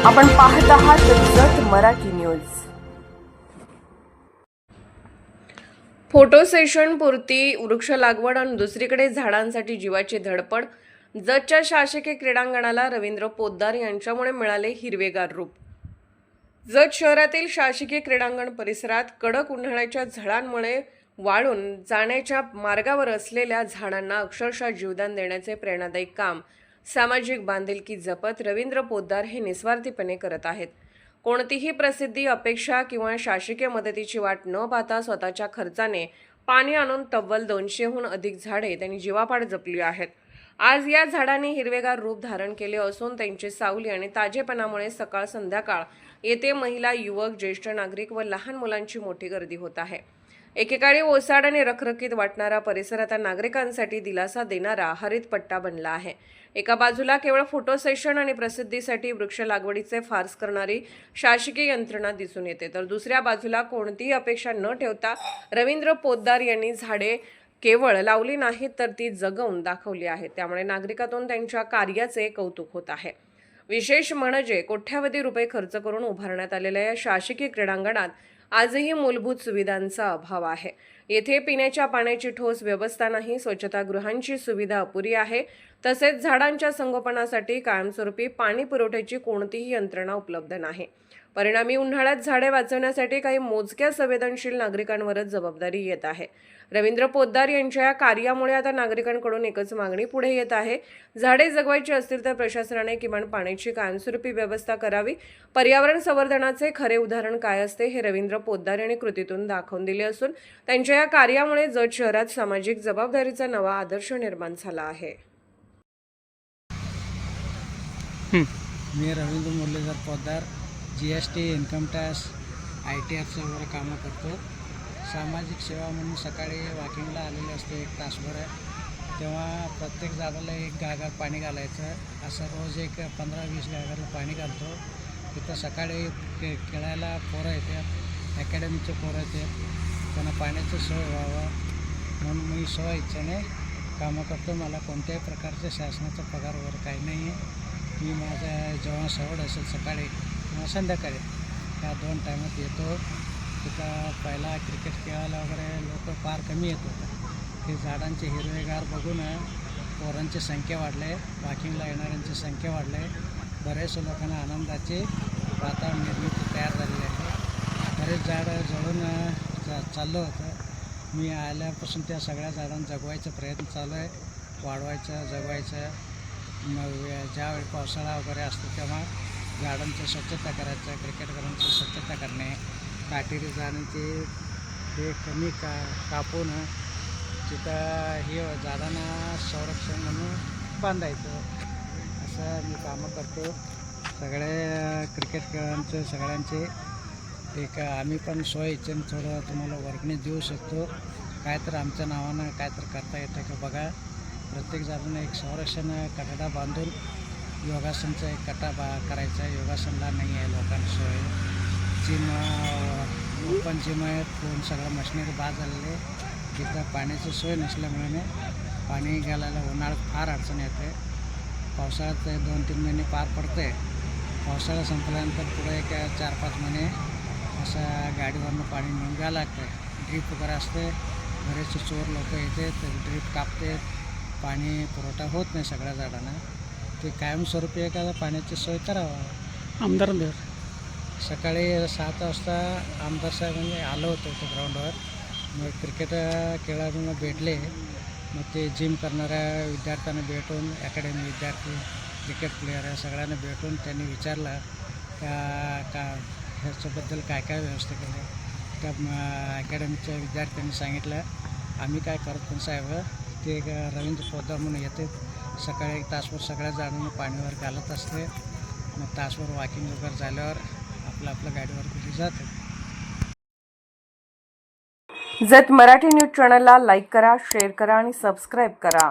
आपण पाहत आहात Jath Marathi news. Photo session पुरती वृक्ष लागवड आणि दुसरीकडे झाडांसाठी जीवाची धडपड। जतच्या शासकीय क्रीडांगणाला रवींद्र पोद्दार यांच्यामुळे मिळाले हिरवेगार रूप। जत शहरातील शासकीय क्रीडांगण परिसरात कडक उन्हाळ्याच्या झळांमुळे वाळून जाण्याच्या मार्गावर असलेल्या झाडांना अक्षरशः जीवदान देण्याचे प्रेरणादायी काम सामाजिक बांधिलकी जपत रवींद्र पोद्दार हे निस्वार्थीपणे करत आहेत। कोणतीही प्रसिद्धी अपेक्षा किंवा शासकीय मदतीची वाट न पाहता स्वतःच्या खर्चाने पाणी आणून तब्बल 200हून अधिक झाडे त्यांनी जीवापाड जपली आहेत। आज या झाडांनी हिरवेगार रूप धारण केले असून त्यांची सावली आणि ताजेपणामुळे सकाळ संध्याकाळ येथे महिला, युवक, ज्येष्ठ नागरिक व लहान मुलांची मोठी गर्दी होत आहे। एकेकाळी ओसाड आणि रखरखीत वाटणारा परिसर आता नागरिकांसाठी दिलासा देणारा हरित पट्टा बनला आहे। एका बाजूला केवळ फोटो सेशन आणि प्रसिद्धीसाठी वृक्ष लागवडीचे फार्स करणारी शासकीय यंत्रणा दिसून येते, तर दुसऱ्या बाजूला कोणतीही अपेक्षा न ठेवता रवींद्र पोद्दार यांनी झाडे केवळ लावली नाहीत तर ती जगवून दाखवली आहेत। त्यामुळे नागरिकातून त्यांच्या कार्याचे कौतुक होत आहे। विशेष म्हणजे कोट्यावधी रुपये खर्च करून उभारण्यात आलेल्या या शासकीय क्रीडांगणात आजही मूलभूत सुविधांचा अभाव आहे। येथे पिण्याच्या पाण्याची ठोस व्यवस्था नाही, स्वच्छतागृहांची सुविधा अपुरी आहे, तसेच झाडांच्या संगोपनासाठी कायमस्वरूपी पाणी पुरवठ्याची कोणतीही यंत्रणा उपलब्ध नाही। परिणामी उन्हाळ्यात झाडे वाचवण्यासाठी काही मोजक्या संवेदनशील नागरिकांवरच जबाबदारी येत आहे। रवींद्र पोद्दार यांच्या या कार्यामुळे आता नागरिकांकडून एकच मागणी पुढे येत आहे, झाडे जगवायची असतील तर प्रशासनाने किमान पाण्याची कायमस्वरूपी व्यवस्था करावी। पर्यावरण संवर्धनाचे खरे उदाहरण काय असते हे रवींद्र पोद्दार यांनी कृतीतून दाखवून दिले असून त्यांच्या या कार्यामुळे जत शहरात सामाजिक जबाबदारीचा नवा आदर्श निर्माण झाला आहे। मी Ravindra Muralidhar Poddar GST, income tax, ITFचं वगैरे कामं करतो। सामाजिक सेवा म्हणून सकाळी वॉकिंगला आलेले असतो 1 तासभर, तेव्हा प्रत्येक झाडाला 1 गागर पाणी घालायचं। असं रोज 15-20 गागरला पाणी घालतो। तिथं सकाळी खेळायला पोरं येतात, अकॅडमीचे पोरं येतात, त्यांना पाण्याची सोय व्हावं म्हणून मी स्वइच्छेने कामं करतो। मला कोणत्याही प्रकारच्या शासनाचा पगार वगैरे काही नाही आहे। मी माझ्या जेव्हा सवड असेल सकाळी किंवा संध्याकाळी त्या 2 टायमात येतो। तिथं पहिला क्रिकेट खेळायला वगैरे लोक फार कमी येत होतं। हे झाडांचे हिरवेगार बघून पोरांची संख्या वाढली, वॉकिंगला येणाऱ्यांची संख्या वाढली, बरेच लोकांना आनंदाचे वातावरण निर्मिती तयार झालेली आहे। बरेच झाडं जळून चाललं होतं। मी आल्यापासून त्या सगळ्या झाडांना जगवायचा प्रयत्न चालू आहे, वाढवायचं, जगवायचं। मग ज्यावेळी पावसाळा वगैरे असतो तेव्हा झाडांची स्वच्छता करायचं, क्रिकेट ग्राउंडची स्वच्छता करणे, काटेरी झाडांचे हे कमी कापून तिथं हे झाडांना संरक्षण म्हणून बांधायचं, असं मी कामं करतो। सगळे क्रिकेट खेळांचे सगळ्यांचे एक आम्ही पण स्वइच्छेने थोडं तुम्हाला वर्गणी देऊ शकतो, काय तर आमच्या नावानं काय तर करता येतं का बघा। प्रत्येक झाडांना एक संरक्षण कठडा बांधून योगासनचा एक कट्टा करायचा आहे। योगासनला नाही आहे लोकांना सोय, जिम ओपन जिम आहे, पण सगळं मशिनरी बाद झालेले, तिथं पाण्याची सोय नसल्यामुळे पाणी घालायला उन्हाळ्यात फार अडचण येते। पावसाळ्यात 2-3 महिने पार पडते, पावसाळा संपल्यानंतर पुढे एक 4-5 महिने असं गाडीवरनं पाणी नेऊन घ्यावं लागतं। ड्रीप वगैरे असते, बरेचसे चोर लोक येते, तर ड्रीप कापते, पाणी पुरवठा होत नाही सगळ्या झाडांना। ते कायमस्वरूपी एखादा पाण्याची सोय करावा। आमदार सकाळी 7 वाजता आमदार साहेबांनी आलं होतं ते ग्राउंडवर, मग क्रिकेट खेळाडूंना भेटले, मग ते जिम करणाऱ्या विद्यार्थ्यांना भेटून, अकॅडमी विद्यार्थी, क्रिकेट प्लेयर या सगळ्यांना भेटून त्यांनी विचारलं का ह्याच्याबद्दल काय काय व्यवस्था केली। त्या अकॅडमीच्या विद्यार्थ्यांनी सांगितलं आम्ही काय करत पण साहेब, ते रवींद्र पोद्दार म्हणून येते, सकाळी 1 तासभर सगळ्या झाडांना पाणीवर घालत असते, मग तासभर वॉकिंग वगैरे झाल्यावर आपल्या गाडीवर घरी जाते। जत मराठी न्यूज चॅनलला लाईक करा, शेअर करा आणि सबस्क्राईब करा।